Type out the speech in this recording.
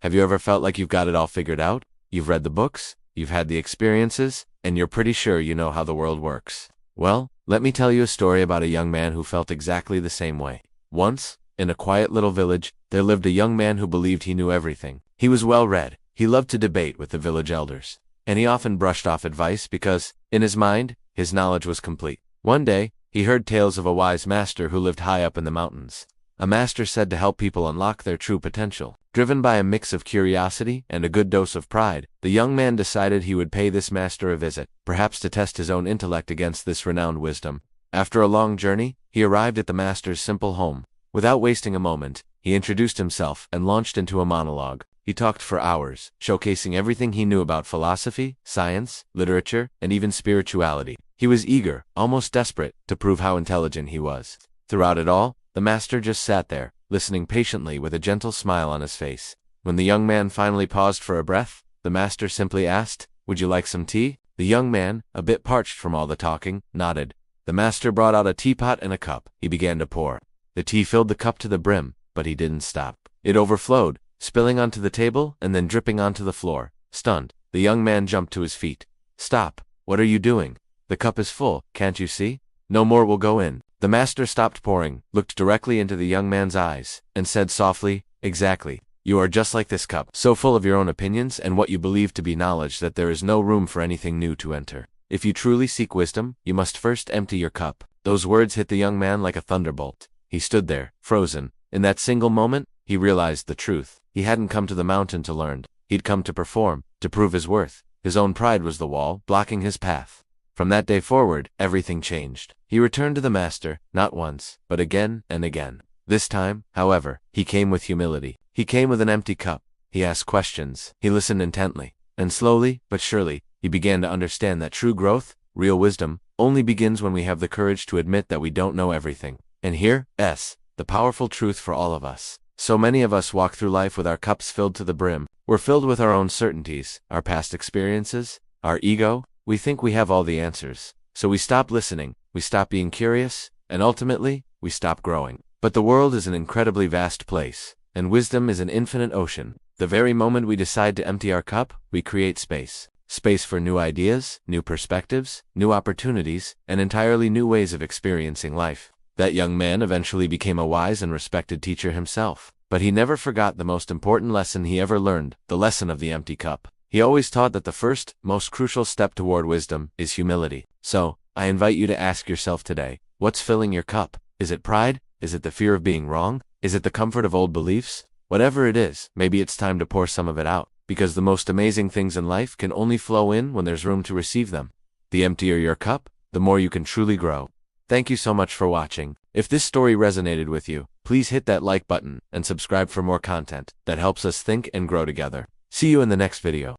Have you ever felt like you've got it all figured out? You've read the books, you've had the experiences, and you're pretty sure you know how the world works. Well, let me tell you a story about a young man who felt exactly the same way. Once, in a quiet little village, there lived a young man who believed he knew everything. He was well-read, he loved to debate with the village elders, and he often brushed off advice because, in his mind, his knowledge was complete. One day, he heard tales of a wise master who lived high up in the mountains. A master said to help people unlock their true potential. Driven by a mix of curiosity and a good dose of pride, the young man decided he would pay this master a visit, perhaps to test his own intellect against this renowned wisdom. After a long journey, he arrived at the master's simple home. Without wasting a moment, he introduced himself and launched into a monologue. He talked for hours, showcasing everything he knew about philosophy, science, literature, and even spirituality. He was eager, almost desperate, to prove how intelligent he was. Throughout it all, the master just sat there, listening patiently with a gentle smile on his face. When the young man finally paused for a breath, the master simply asked, "Would you like some tea?" The young man, a bit parched from all the talking, nodded. The master brought out a teapot and a cup. He began to pour. The tea filled the cup to the brim, but he didn't stop. It overflowed, spilling onto the table and then dripping onto the floor. Stunned, the young man jumped to his feet. "Stop! What are you doing? The cup is full, can't you see? No more will go in." The master stopped pouring, looked directly into the young man's eyes, and said softly, "Exactly. You are just like this cup, so full of your own opinions and what you believe to be knowledge that there is no room for anything new to enter. If you truly seek wisdom, you must first empty your cup." Those words hit the young man like a thunderbolt. He stood there, frozen. In that single moment, he realized the truth. He hadn't come to the mountain to learn. He'd come to perform, to prove his worth. His own pride was the wall, blocking his path. From that day forward, everything changed. He returned to the master, not once, but again and again. This time, however, he came with humility. He came with an empty cup. He asked questions. He listened intently. And slowly, but surely, he began to understand that true growth, real wisdom, only begins when we have the courage to admit that we don't know everything. And here's the powerful truth for all of us. So many of us walk through life with our cups filled to the brim. We're filled with our own certainties, our past experiences, our ego. We think we have all the answers. So we stop listening, we stop being curious, and ultimately, we stop growing. But the world is an incredibly vast place, and wisdom is an infinite ocean. The very moment we decide to empty our cup, we create space. Space for new ideas, new perspectives, new opportunities, and entirely new ways of experiencing life. That young man eventually became a wise and respected teacher himself. But he never forgot the most important lesson he ever learned, the lesson of the empty cup. He always taught that the first, most crucial step toward wisdom is humility. So, I invite you to ask yourself today, what's filling your cup? Is it pride? Is it the fear of being wrong? Is it the comfort of old beliefs? Whatever it is, maybe it's time to pour some of it out, because the most amazing things in life can only flow in when there's room to receive them. The emptier your cup, the more you can truly grow. Thank you so much for watching. If this story resonated with you, please hit that like button and subscribe for more content that helps us think and grow together. See you in the next video.